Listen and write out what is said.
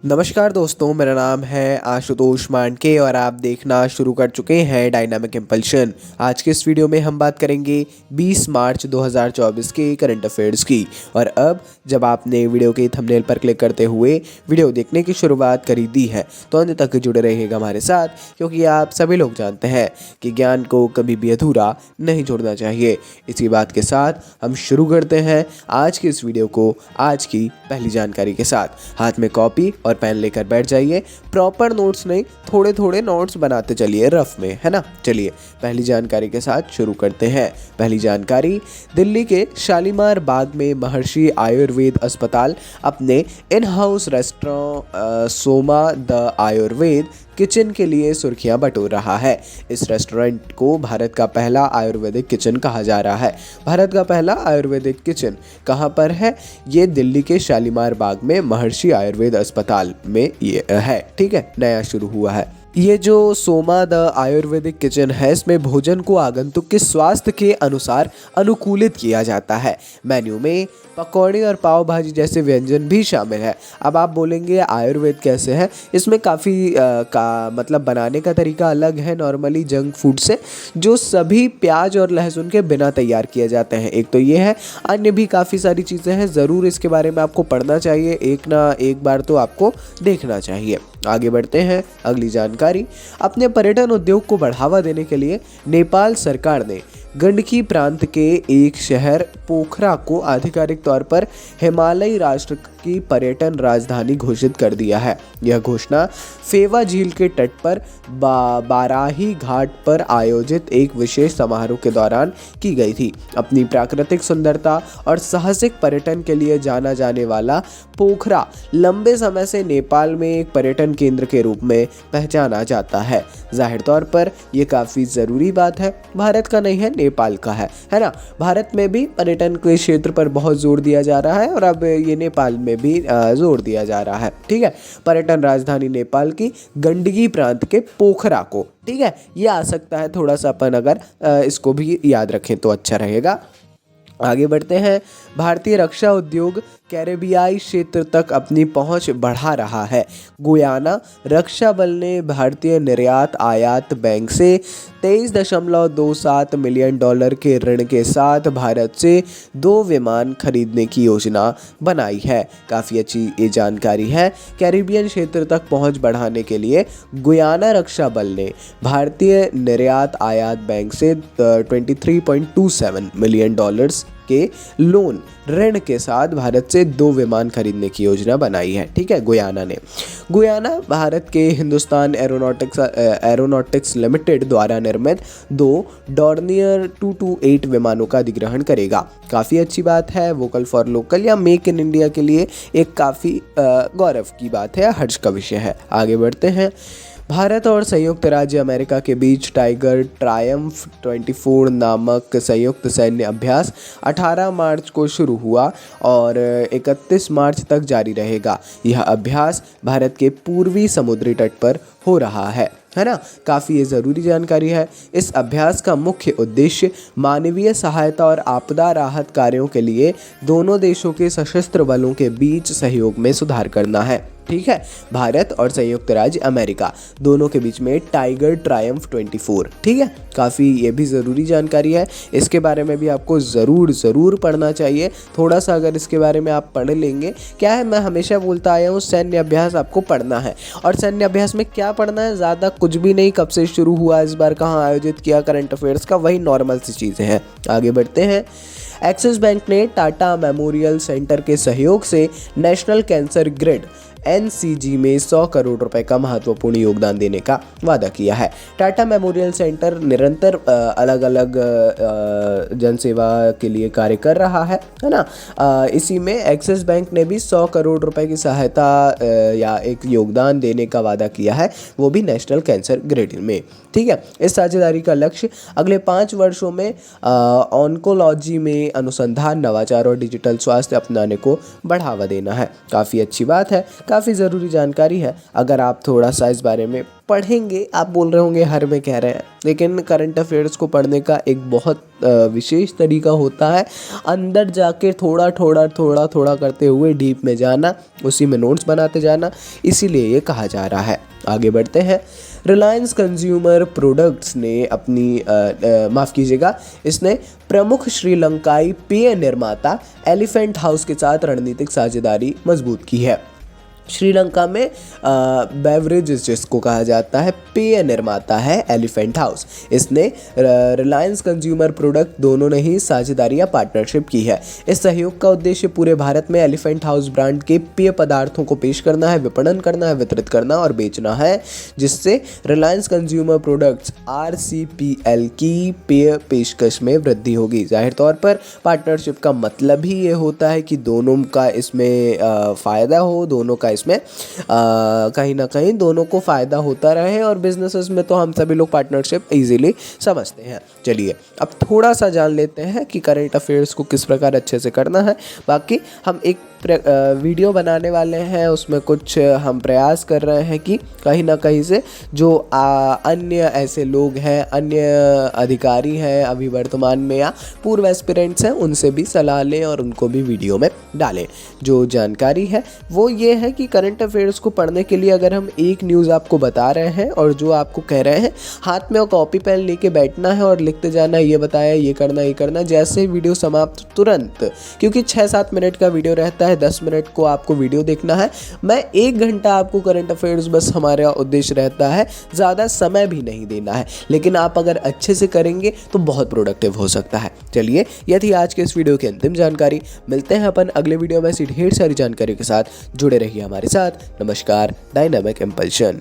नमस्कार दोस्तों, मेरा नाम है आशुतोष मांडके और आप देखना शुरू कर चुके हैं डायनामिक इम्पल्शन। आज के इस वीडियो में हम बात करेंगे 20 मार्च 2024 के करंट अफेयर्स की। और अब जब आपने वीडियो के थंबनेल पर क्लिक करते हुए वीडियो देखने की शुरुआत करी दी है तो अंत तक जुड़े रहिएगा हमारे साथ, क्योंकि आप सभी लोग जानते हैं कि ज्ञान को कभी भी अधूरा नहीं छोड़ना चाहिए। इसी बात के साथ हम शुरू करते हैं आज की इस वीडियो को आज की पहली जानकारी के साथ। हाथ में कॉपी और पेन लेकर बैठ जाइए। प्रॉपर नोट्स नहीं, थोड़े थोड़े नोट्स बनाते चलिए रफ में, है ना। चलिए पहली जानकारी के साथ शुरू करते हैं। पहली जानकारी, दिल्ली के शालीमार बाग में महर्षि आयुर्वेद अस्पताल अपने in house restaurant Soma the Ayurveda kitchen के लिए सुर्खियां बटोर रहा है। इस रेस्टोरेंट को भारत का पहला आयुर्वेदिक किचन कहा जा रहा है। भारत का पहला आयुर्वेदिक किचन कहाँ पर है? ये दिल्ली के शालीमार बाग में महर्षि आयुर्वेद अस्पताल में ये है। ठीक है, नया शुरू हुआ है। ये जो सोमा द आयुर्वेदिक किचन है, इसमें भोजन को आगंतुक के स्वास्थ्य के अनुसार अनुकूलित किया जाता है। मेन्यू में पकौड़े और पाव भाजी जैसे व्यंजन भी शामिल है। अब आप बोलेंगे आयुर्वेद कैसे है? इसमें काफ़ी मतलब बनाने का तरीका अलग है नॉर्मली जंक फूड से, जो सभी प्याज और लहसुन के बिना तैयार किए जाते हैं। एक तो ये है, अन्य भी काफ़ी सारी चीज़ें हैं। ज़रूर इसके बारे में आपको पढ़ना चाहिए, एक ना एक बार तो आपको देखना चाहिए। आगे बढ़ते हैं, अगली जानकारी। अपने पर्यटन उद्योग को बढ़ावा देने के लिए नेपाल सरकार ने गंडकी प्रांत के एक शहर पोखरा को आधिकारिक तौर पर हिमालयी राष्ट्र की पर्यटन राजधानी घोषित कर दिया है। यह घोषणा फेवा झील के तट पर बाराही घाट पर आयोजित एक विशेष समारोह के दौरान की गई थी। अपनी प्राकृतिक सुंदरता और साहसिक पर्यटन के लिए जाना जाने वाला पोखरा लंबे समय से नेपाल में एक पर्यटन केंद्र के रूप में पहचाना जाता है। जाहिर तौर पर यह काफ़ी ज़रूरी बात है, भारत का नहीं है, नेपाल का है ना। भारत में भी पर्यटन के क्षेत्र पर बहुत जोर दिया जा रहा है और अब ये नेपाल में भी जोर दिया जा रहा है। ठीक है, पर्यटन राजधानी नेपाल की गंडकी प्रांत के पोखरा को, ठीक है, ये आ सकता है थोड़ा सा अपन अगर इसको भी याद रखें तो अच्छा रहेगा। आगे बढ़ते हैं। भारतीय रक्षा उद्योग कैरेबियाई क्षेत्र तक अपनी पहुंच बढ़ा रहा है। गुयाना रक्षा बल ने भारतीय निर्यात आयात बैंक से $23.27 मिलियन के ऋण के साथ भारत से 2 विमान खरीदने की योजना बनाई है। काफ़ी अच्छी ये जानकारी है। कैरिबियन क्षेत्र तक पहुंच बढ़ाने के लिए गुयाना रक्षा बल ने भारतीय निर्यात आयात बैंक से $23.27 मिलियन के लोन ऋण के साथ भारत से 2 विमान खरीदने की योजना बनाई है। ठीक है, गुयाना ने। गुयाना भारत के हिंदुस्तान एरोनॉटिक्स लिमिटेड द्वारा निर्मित 2 डॉर्नियर 228 विमानों का अधिग्रहण करेगा। काफ़ी अच्छी बात है। वोकल फॉर लोकल या मेक इन इंडिया के लिए एक काफ़ी गौरव की बात है, हर्ष का विषय है। आगे बढ़ते हैं। भारत और संयुक्त राज्य अमेरिका के बीच टाइगर ट्रायम्फ 24 नामक संयुक्त सैन्य अभ्यास 18 मार्च को शुरू हुआ और 31 मार्च तक जारी रहेगा। यह अभ्यास भारत के पूर्वी समुद्री तट पर हो रहा है ना। काफ़ी ये ज़रूरी जानकारी है। इस अभ्यास का मुख्य उद्देश्य मानवीय सहायता और आपदा राहत कार्यों के लिए दोनों देशों के सशस्त्र बलों के बीच सहयोग में सुधार करना है। ठीक है, भारत और संयुक्त राज्य अमेरिका दोनों के बीच में टाइगर ट्रायम्फ 24। ठीक है, काफ़ी ये भी ज़रूरी जानकारी है। इसके बारे में भी आपको ज़रूर पढ़ना चाहिए। थोड़ा सा अगर इसके बारे में आप पढ़ लेंगे, क्या है, मैं हमेशा बोलता आया हूँ सैन्य अभ्यास आपको पढ़ना है। और सैन्य अभ्यास में क्या पढ़ना है? ज़्यादा कुछ भी नहीं, कब से शुरू हुआ, इस बार कहाँ आयोजित किया, करंट अफेयर्स का, वही नॉर्मल सी चीज़ें हैं। आगे बढ़ते हैं। एक्सिस बैंक ने टाटा मेमोरियल सेंटर के सहयोग से नेशनल कैंसर ग्रिड NCG में 100 करोड़ रुपए का महत्वपूर्ण योगदान देने का वादा किया है। टाटा मेमोरियल सेंटर निरंतर अलग अलग जनसेवा के लिए कार्य कर रहा है ना। इसी में एक्सिस बैंक ने भी 100 करोड़ रुपए की सहायता या एक योगदान देने का वादा किया है, वो भी नेशनल कैंसर ग्रिड में। ठीक है, इस साझेदारी का लक्ष्य अगले 5 वर्षों में ऑन्कोलॉजी में अनुसंधान, नवाचार और डिजिटल स्वास्थ्य अपनाने को बढ़ावा देना है। काफ़ी अच्छी बात है, काफ़ी ज़रूरी जानकारी है। अगर आप थोड़ा सा इस बारे में पढ़ेंगे, आप बोल रहे होंगे हर में कह रहे हैं, लेकिन करंट अफेयर्स को पढ़ने का एक बहुत विशेष तरीका होता है। अंदर जाके थोड़ा थोड़ा थोड़ा थोड़ा करते हुए डीप में जाना, उसी में नोट्स बनाते जाना, इसीलिए ये कहा जा रहा है। आगे बढ़ते हैं। रिलायंस कंज्यूमर प्रोडक्ट्स ने माफ़ कीजिएगा, इसने प्रमुख श्रीलंकाई पेय निर्माता एलिफेंट हाउस के साथ रणनीतिक साझेदारी मजबूत की है। श्रीलंका में बेवरेजेस जिसको कहा जाता है, पेय निर्माता है एलिफेंट हाउस। इसने रिलायंस कंज्यूमर प्रोडक्ट दोनों ने ही साझेदारी या पार्टनरशिप की है। इस सहयोग का उद्देश्य पूरे भारत में एलिफेंट हाउस ब्रांड के पेय पदार्थों को पेश करना है, विपणन करना है, वितरित करना और बेचना है, जिससे रिलायंस कंज्यूमर प्रोडक्ट्स RCPL की पेय पेशकश में वृद्धि होगी। जाहिर तौर पर पार्टनरशिप का मतलब ही ये होता है कि दोनों का इसमें फ़ायदा हो, दोनों का इसमें कहीं ना कहीं दोनों को फ़ायदा होता रहे, और बिजनेसेस में तो हम सभी लोग पार्टनरशिप इजीली समझते हैं। चलिए अब थोड़ा सा जान लेते हैं कि करंट अफेयर्स को किस प्रकार अच्छे से करना है। बाकी हम एक वीडियो बनाने वाले हैं, उसमें कुछ हम प्रयास कर रहे हैं कि कहीं ना कहीं से जो अन्य ऐसे लोग हैं, अन्य अधिकारी हैं अभी वर्तमान में या पूर्व एस्पिरेंट्स हैं, उनसे भी सलाह लें और उनको भी वीडियो में डालें। जो जानकारी है वो ये है कि करंट अफेयर्स को पढ़ने के लिए अगर हम एक न्यूज़ आपको बता रहे हैं और जो आपको कह रहे हैं हाथ में कॉपी पेन लेके बैठना है और लिखते जाना, ये बताया, ये करना, जैसे ही वीडियो समाप्त तुरंत, क्योंकि 6-7 मिनट का वीडियो रहता है, 10 मिनट को आपको वीडियो देखना है। मैं 1 घंटा आपको करंट अफेयर्स बस हमारा उद्देश्य रहता है, ज़्यादा समय भी नहीं देना है, लेकिन आप अगर अच्छे से करेंगे तो बहुत प्रोडक्टिव हो सकता है। चलिए ये थी आज के इस वीडियो की अंतिम जानकारी। मिलते हैं अपन अगले वीडियो में ऐसी ढेर सारी जानकारी के साथ। जुड़े रहिए हमारे साथ। नमस्कार, डायनामिक इम्पल्शन।